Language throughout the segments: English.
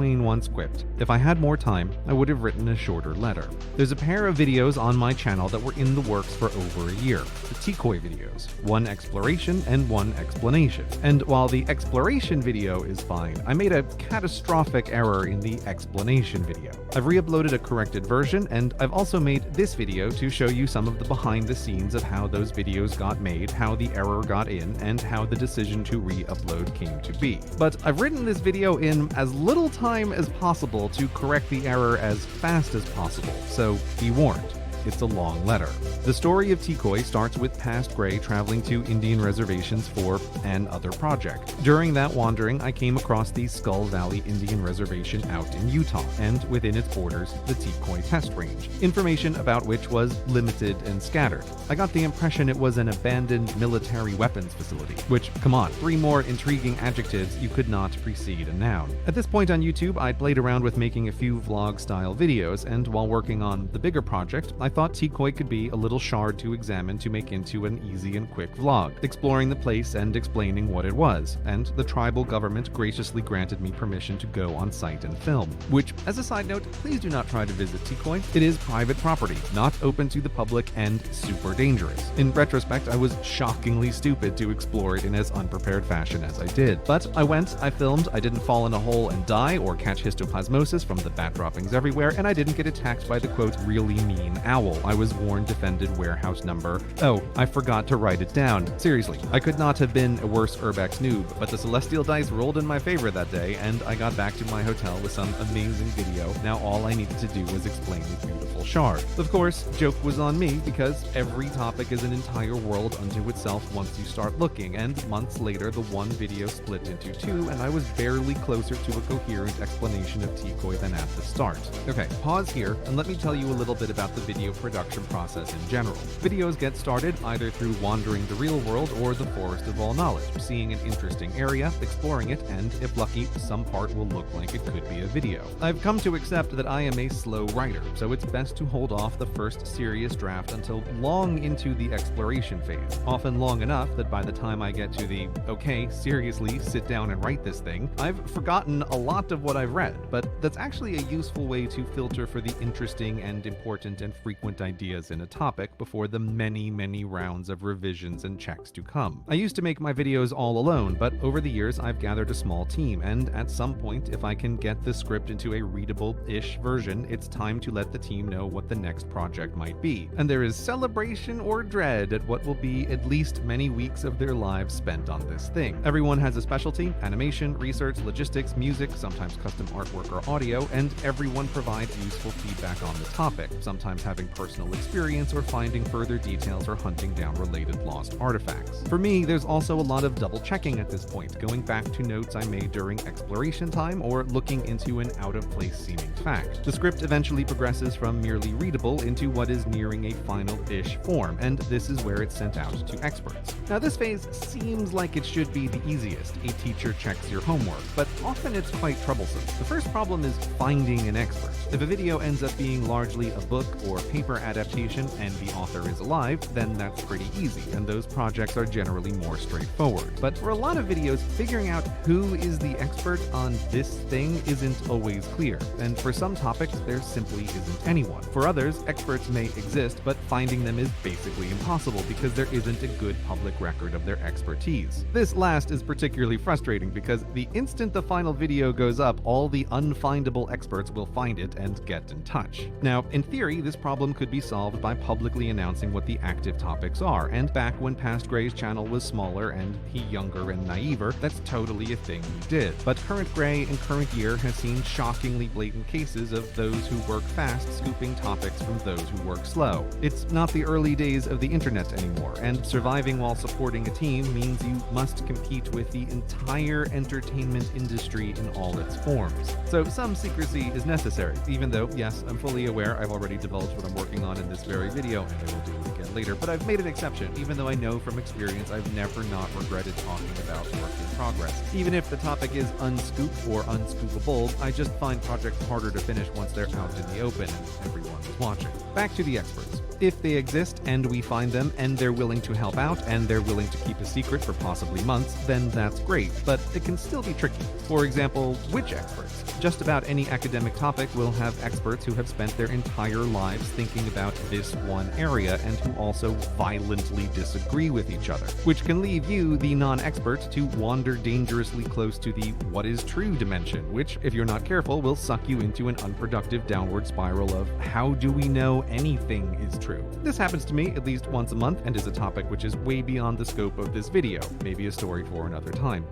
plain one script. If I had more time, I would have written a shorter letter. There's a pair of videos on my channel that were in the works for over a year. The decoy videos. One exploration and one explanation. And while the exploration video is fine, I made a catastrophic error in the explanation video. I've re-uploaded a corrected version, and I've also made this video to show you some of the behind the scenes of how those videos got made, how the error got in, and how the decision to re-upload came to be. But I've written this video in as little time as possible to correct the error as fast as possible, so be warned. It's a long letter. The story of Decoy starts with Past Gray traveling to Indian reservations for an other project. During that wandering, I came across the Skull Valley Indian Reservation out in Utah, and within its borders, the Decoy test range, information about which was limited and scattered. I got the impression it was an abandoned military weapons facility, which, come on, 3 more intriguing adjectives you could not precede a noun. At this point on YouTube, I'd played around with making a few vlog-style videos, and while working on the bigger project, I thought Decoy could be a little shard to examine to make into an easy and quick vlog, exploring the place and explaining what it was, and the tribal government graciously granted me permission to go on site and film. Which, as a side note, please do not try to visit Decoy. It is private property, not open to the public, and super dangerous. In retrospect, I was shockingly stupid to explore it in as unprepared fashion as I did. But I went, I filmed, I didn't fall in a hole and die or catch histoplasmosis from the bat droppings everywhere, and I didn't get attacked by the quote, really mean owl I was warned defended warehouse number. Oh, I forgot to write it down. Seriously, I could not have been a worse Urbex noob, but the celestial dice rolled in my favor that day, and I got back to my hotel with some amazing video. Now all I needed to do was explain the beautiful shard. Of course, joke was on me, because every topic is an entire world unto itself once you start looking, and months later the one video split into 2, and I was barely closer to a coherent explanation of Decoy than at the start. Okay, pause here, and let me tell you a little bit about the video production process in general. Videos get started either through wandering the real world or the forest of all knowledge, seeing an interesting area, exploring it, and if lucky, some part will look like it could be a video. I've come to accept that I am a slow writer, so it's best to hold off the first serious draft until long into the exploration phase, often long enough that by the time I get to the, okay, seriously, sit down and write this thing, I've forgotten a lot of what I've read, but that's actually a useful way to filter for the interesting and important and frequent ideas in a topic before the many rounds of revisions and checks to come. I used to make my videos all alone, but over the years I've gathered a small team, and at some point, if I can get the script into a readable-ish version, it's time to let the team know what the next project might be. And there is celebration or dread at what will be at least many weeks of their lives spent on this thing. Everyone has a specialty: animation, research, logistics, music, sometimes custom artwork or audio, and everyone provides useful feedback on the topic, sometimes having personal experience or finding further details or hunting down related lost artifacts. For me, there's also a lot of double checking at this point, going back to notes I made during exploration time or looking into an out of place seeming fact. The script eventually progresses from merely readable into what is nearing a final-ish form, and this is where it's sent out to experts. Now this phase seems like it should be the easiest. A teacher checks your homework, but often it's quite troublesome. The first problem is finding an expert. If a video ends up being largely a book or paper adaptation and the author is alive, then that's pretty easy, and those projects are generally more straightforward. But for a lot of videos, figuring out who is the expert on this thing isn't always clear, and for some topics, there simply isn't anyone. For others, experts may exist, but finding them is basically impossible because there isn't a good public record of their expertise. This last is particularly frustrating because the instant the final video goes up, all the unfindable experts will find it and get in touch. Now, in theory, this problem could be solved by publicly announcing what the active topics are, and back when Past Gray's channel was smaller and he younger and naiver, that's totally a thing we did. But current Gray and current year has seen shockingly blatant cases of those who work fast scooping topics from those who work slow. It's not the early days of the internet anymore, and surviving while supporting a team means you must compete with the entire entertainment industry in all its forms. So some secrecy is necessary, even though, yes, I'm fully aware I've already divulged what I'm I'm working on in this very video, and I will do it again later, but I've made an exception, even though I know from experience I've never not regretted talking about work in progress. Even if the topic is unscooped or unscoopable, I just find projects harder to finish once they're out in the open and everyone is watching. Back to the experts. If they exist and we find them and they're willing to help out and they're willing to keep a secret for possibly months, then that's great, but it can still be tricky. For example, which experts? Just about any academic topic will have experts who have spent their entire lives thinking about this one area and who also violently disagree with each other, which can leave you, the non-expert, to wander dangerously close to the what is true dimension, which, if you're not careful, will suck you into an unproductive downward spiral of how do we know anything is true. This happens to me at least once a month and is a topic which is way beyond the scope of this video, maybe a story for another time.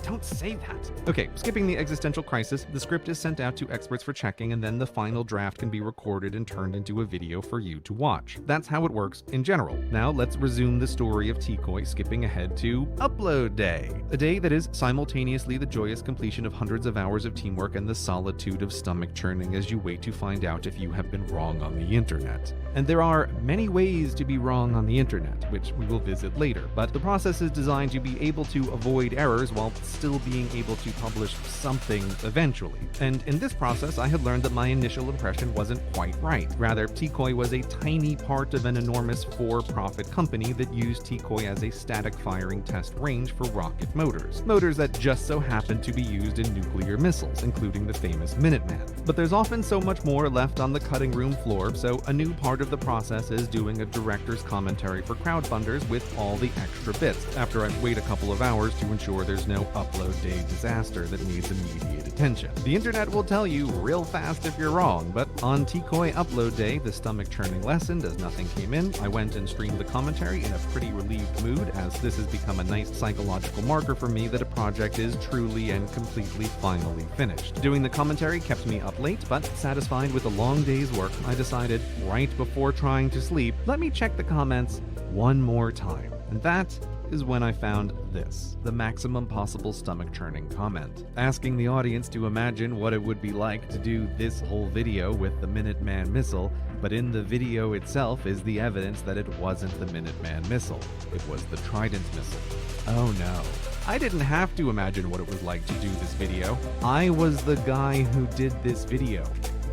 Don't say that. Okay, skipping the existential crisis, the script is sent out to experts for checking and then the final draft can be recorded and turned into a video for you to watch. That's how it works in general. Now let's resume the story of Tkoy, skipping ahead to Upload Day, a day that is simultaneously the joyous completion of hundreds of hours of teamwork and the solitude of stomach churning as you wait to find out if you have been wrong on the internet. And there are many ways to be wrong on the internet, which we will visit later, but the process is designed to be able to avoid errors while still being able to publish something eventually. And in this process, I had learned that my initial impression wasn't quite right. Rather, Tkoy was a tiny part of an enormous for-profit company that used Tkoy as a static firing test range for rocket motors. Motors that just so happened to be used in nuclear missiles, including the famous Minuteman. But there's often so much more left on the cutting room floor, so a new part of the process is doing a director's commentary for crowdfunders with all the extra bits, after I wait a couple of hours to ensure there's no upload day disaster that needs immediate attention. The internet will tell you real fast if you're wrong, but on Tkoy upload day, the stomach churning lessened as nothing came in. I went and streamed the commentary in a pretty relieved mood, as this has become a nice psychological marker for me that a project is truly and completely finally finished. Doing the commentary kept me up late, but satisfied with a long day's work, I decided, right before trying to sleep, let me check the comments one more time. And that is when I found this, the maximum possible stomach churning comment, asking the audience to imagine what it would be like to do this whole video with the Minuteman missile, but in the video itself is the evidence that it wasn't the Minuteman missile, it was the Trident missile. Oh no. I didn't have to imagine what it was like to do this video. I was the guy who did this video.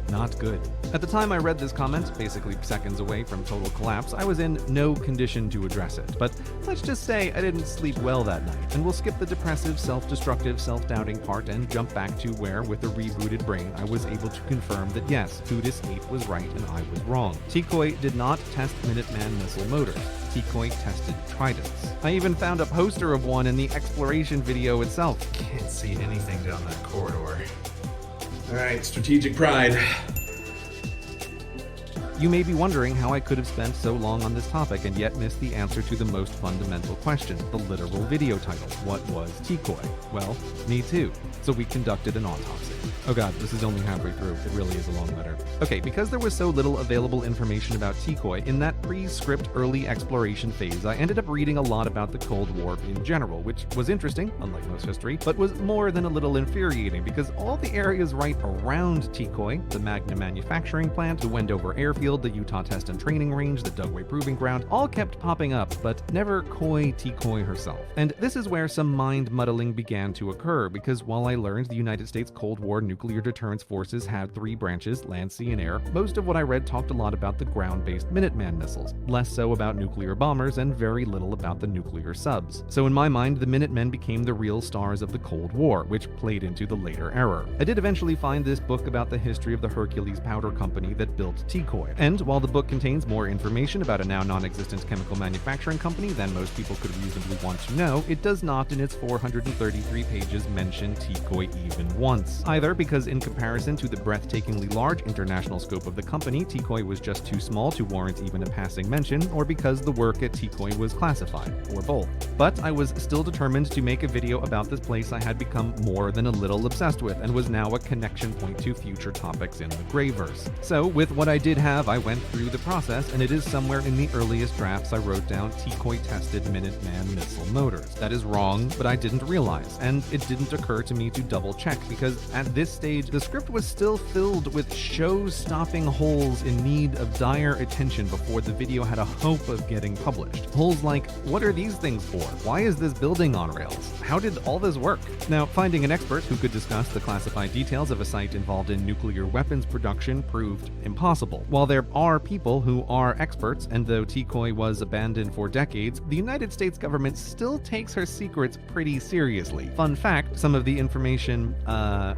Not good. At the time I read this comment, basically seconds away from total collapse, I was in no condition to address it. But let's just say I didn't sleep well that night, and we'll skip the depressive, self-destructive, self-doubting part and jump back to where, with a rebooted brain, I was able to confirm that yes, Hoodus 8 was right and I was wrong. Tkoy did not test Minuteman missile motors. Tkoy tested Tridents. I even found a poster of one in the exploration video itself. Can't see anything down that corridor. Alright, strategic pride. You may be wondering how I could have spent so long on this topic and yet missed the answer to the most fundamental question, the literal video title. What was Tkoy? Well, me too. So we conducted an autopsy. Oh god, this is only halfway through. It really is a long letter. Okay, because there was so little available information about Tkoy, in that pre-script early exploration phase, I ended up reading a lot about the Cold War in general, which was interesting, unlike most history, but was more than a little infuriating because all the areas right around Tkoy, the Magna manufacturing plant, the Wendover airfield, the Utah test and training range, the Dugway proving ground, all kept popping up, but never Tkoy herself. And this is where some mind muddling began to occur, because while I learned the United States Cold War nuclear deterrence forces had 3 branches, land, sea, and air, most of what I read talked a lot about the ground-based Minuteman missiles, less so about nuclear bombers, and very little about the nuclear subs. So in my mind, the Minutemen became the real stars of the Cold War, which played into the later era. I did eventually find this book about the history of the Hercules Powder Company that built Tkoy, and while the book contains more information about a now non-existent chemical manufacturing company than most people could reasonably want to know, it does not in its 433 pages mention Tkoy even once. Either because in comparison to the breathtakingly large international scope of the company, Tkoy was just too small to warrant even a passing mention, or because the work at Tkoy was classified, or both. But I was still determined to make a video about this place I had become more than a little obsessed with, and was now a connection point to future topics in the Greyverse. So with what I did have, I went through the process, and it is somewhere in the earliest drafts I wrote down Tkoy tested Minuteman missile motors. That is wrong, but I didn't realize, and it didn't occur to me to double check, because at this stage, the script was still filled with show-stopping holes in need of dire attention before the video had a hope of getting published. Holes like, what are these things for? Why is this building on rails? How did all this work? Now, finding an expert who could discuss the classified details of a site involved in nuclear weapons production proved impossible. While there are people who are experts, and though Tcoy was abandoned for decades, the United States government still takes her secrets pretty seriously. Fun fact, some of the information,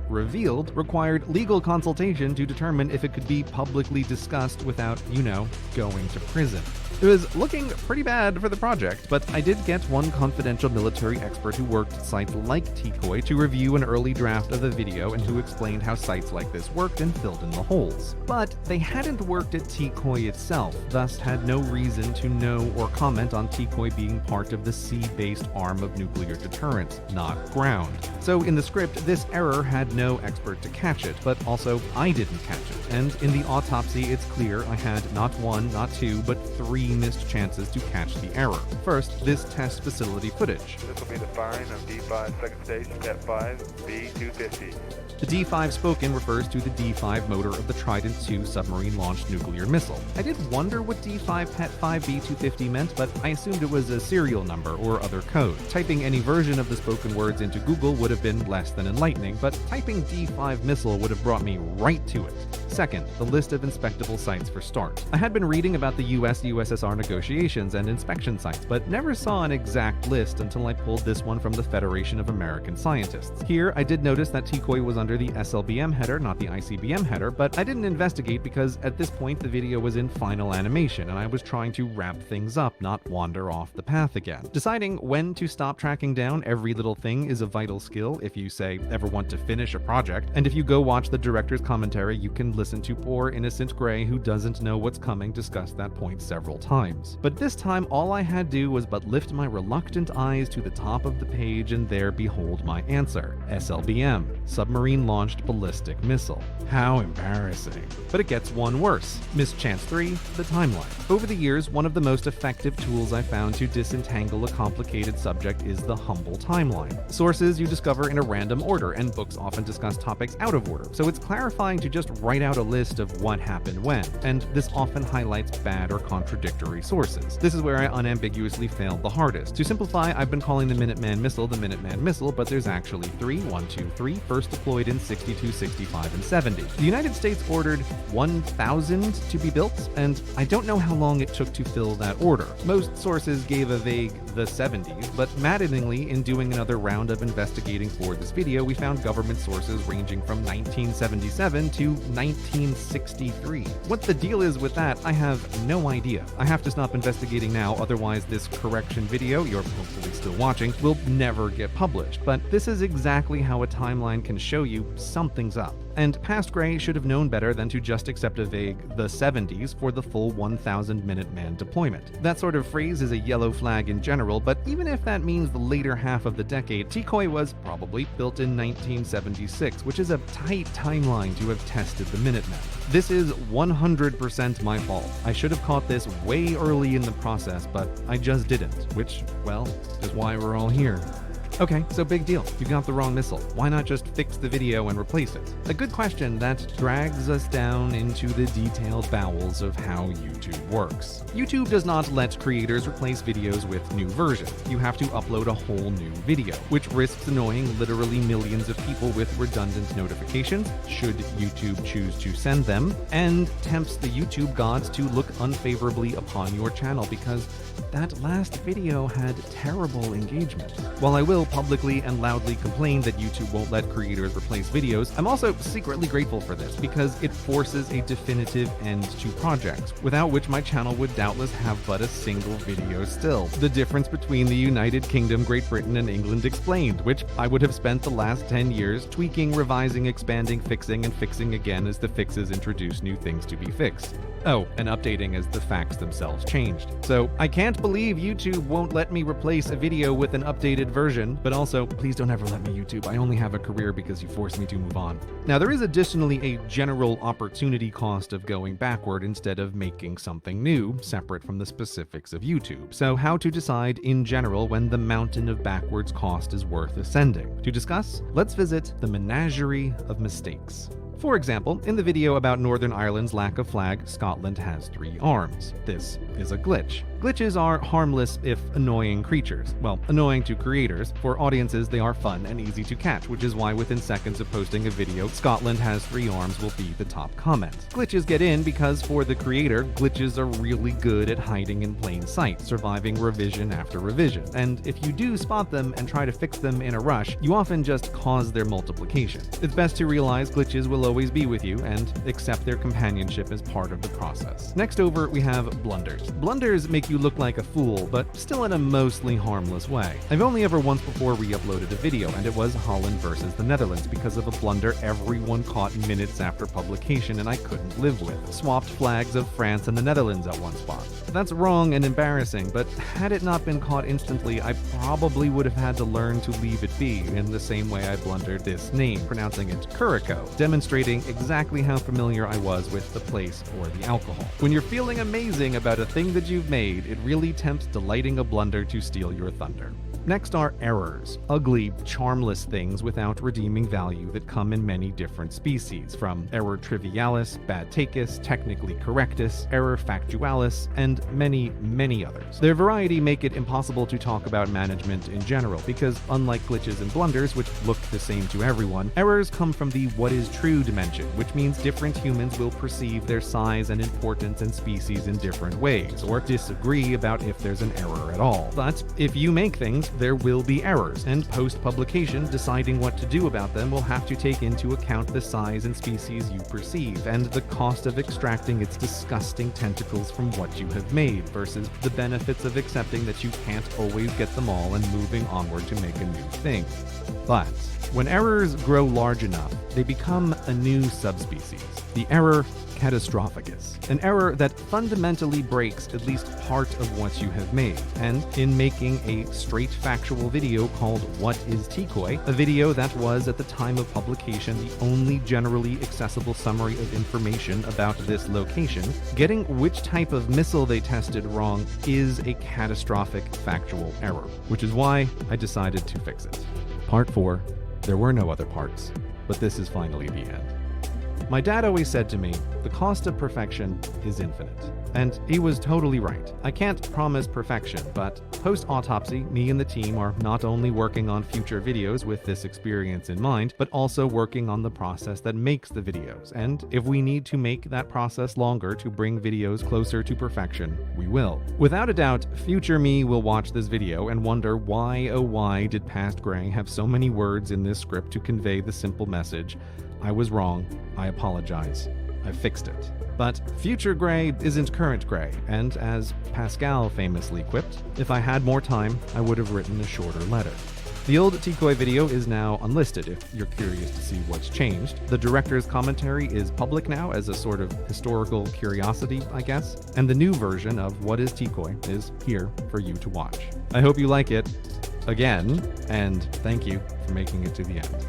revealed required legal consultation to determine if it could be publicly discussed without, going to prison. It was looking pretty bad for the project, but I did get one confidential military expert who worked at sites like Tcoy to review an early draft of the video and who explained how sites like this worked and filled in the holes. But they hadn't worked at Tcoy itself, thus had no reason to know or comment on Tcoy being part of the sea-based arm of nuclear deterrence, not ground. So in the script, this error had no expert to catch it, but also I didn't catch it. And in the autopsy, it's clear I had not one, not two, but 3 missed chances to catch the error. First, this test facility footage. This will be the firing of D5 second station at 5 B250. The D5 spoken refers to the D5 motor of the Trident II submarine-launched nuclear missile. I did wonder what D5 Pet 5 B250 meant, but I assumed it was a serial number or other code. Typing any version of the spoken words into Google would have been less than enlightening, but typing D5 missile would have brought me right to it. Second, the list of inspectable sites for start. I had been reading about the US-USSR negotiations and inspection sites, but never saw an exact list until I pulled this one from the Federation of American Scientists. Here, I did notice that Tcoy was under the SLBM header, not the ICBM header, but I didn't investigate because at this point the video was in final animation and I was trying to wrap things up, not wander off the path again. Deciding when to stop tracking down every little thing is a vital skill if you, say, ever want to finish a project, and if you go watch the director's commentary, you can listen to poor innocent Gray, who doesn't know what's coming, discuss that point several times. But this time, all I had to do was but lift my reluctant eyes to the top of the page, and there behold my answer. SLBM, submarine-launched ballistic missile. How embarrassing. But it gets one worse. Miss Chance 3, the timeline. Over the years, one of the most effective tools I found to disentangle a complicated subject is the humble timeline. Sources you discover in a random order, and books often discuss topics out of order, so it's clarifying to just write out a list of what happened when, and this often highlights bad or contradictory sources. This is where I unambiguously failed the hardest. To simplify, I've been calling the Minuteman missile the Minuteman missile, but there's actually 3, 1, 2, 3, first deployed in 62, 65, and 70. The United States ordered 1,000 to be built, and I don't know how long it took to fill that order. Most sources gave a vague the 70s, but maddeningly, in doing another round of investigating for this video, we found government sources ranging from 1977 to 1963. What the deal is with that, I have no idea. I have to stop investigating now, otherwise this correction video, you're hopefully still watching, will never get published. But this is exactly how a timeline can show you something's up. And past Gray should have known better than to just accept a vague the 70s for the full 1,000 Minuteman deployment. That sort of phrase is a yellow flag in general, but even if that means the later half of the decade, Tcoy was probably built in 1976, which is a tight timeline to have tested the Minutemen. This is 100% my fault. I should have caught this way early in the process, but I just didn't, which, well, is why we're all here. Okay, so big deal. You got the wrong missile. Why not just fix the video and replace it? A good question that drags us down into the detailed bowels of how YouTube works. YouTube does not let creators replace videos with new versions. You have to upload a whole new video, which risks annoying literally millions of people with redundant notifications, should YouTube choose to send them, and tempts the YouTube gods to look unfavorably upon your channel because that last video had terrible engagement. While I will publicly and loudly complain that YouTube won't let creators replace videos, I'm also secretly grateful for this because it forces a definitive end to projects, without which my channel would doubtless have but a single video still. The difference between the United Kingdom, Great Britain, and England explained, which I would have spent the last 10 years tweaking, revising, expanding, fixing, and fixing again as the fixes introduce new things to be fixed. Oh, and updating as the facts themselves changed. So I can't believe YouTube won't let me replace a video with an updated version. but also, please don't ever let me YouTube. I only have a career because you forced me to move on. Now, there is additionally a general opportunity cost of going backward instead of making something new, separate from the specifics of YouTube. So how to decide in general when the mountain of backwards cost is worth ascending. To discuss, let's visit the menagerie of mistakes. For example, in the video about Northern Ireland's lack of flag, Scotland has 3 arms. This is a glitch. Glitches are harmless if annoying creatures. Well, annoying to creators. For audiences, they are fun and easy to catch, which is why within seconds of posting a video, Scotland has 3 arms will be the top comment. Glitches get in because for the creator, glitches are really good at hiding in plain sight, surviving revision after revision. And if you do spot them and try to fix them in a rush, you often just cause their multiplication. It's best to realize glitches will always be with you and accept their companionship as part of the process. Next over, we have blunders. Blunders make you look like a fool, but still in a mostly harmless way. I've only ever once before re-uploaded a video, and it was Holland versus the Netherlands because of a blunder everyone caught minutes after publication and I couldn't live with. Swapped flags of France and the Netherlands at one spot. That's wrong and embarrassing, but had it not been caught instantly, I probably would have had to learn to leave it be in the same way I blundered this name, pronouncing it Curacao, demonstrating exactly how familiar I was with the place or the alcohol. When you're feeling amazing about a thing that you've made, it really tempts delighting a blunder to steal your thunder. Next are errors, ugly, charmless things without redeeming value that come in many different species, from error trivialis, bad takis, technically correctus, error factualis, and many, many others. Their variety make it impossible to talk about management in general, because unlike glitches and blunders, which look the same to everyone, errors come from the what is true dimension, which means different humans will perceive their size and importance and species in different ways, or disagree about if there's an error at all. But if you make things, there will be errors, and post-publication, deciding what to do about them will have to take into account the size and species you perceive, and the cost of extracting its disgusting tentacles from what you have made, versus the benefits of accepting that you can't always get them all and moving onward to make a new thing. But when errors grow large enough, they become a new subspecies, the error catastrophicus, an error that fundamentally breaks at least part of what you have made. And in making a straight factual video called What is Tikoi, a video that was at the time of publication the only generally accessible summary of information about this location, getting which type of missile they tested wrong is a catastrophic factual error, which is why I decided to fix it. Part 4. There were no other parts, but this is finally the end. My dad always said to me, the cost of perfection is infinite. And he was totally right. I can't promise perfection, but post-autopsy, me and the team are not only working on future videos with this experience in mind, but also working on the process that makes the videos. And if we need to make that process longer to bring videos closer to perfection, we will. Without a doubt, future me will watch this video and wonder why, oh why, did past Gray have so many words in this script to convey the simple message, I was wrong, I apologize, I fixed it. But future Gray isn't current Gray, and as Pascal famously quipped, if I had more time, I would have written a shorter letter. The old Tikoi video is now unlisted if you're curious to see what's changed. The director's commentary is public now as a sort of historical curiosity, I guess, and the new version of What is Tikoi is here for you to watch. I hope you like it, again, and thank you for making it to the end.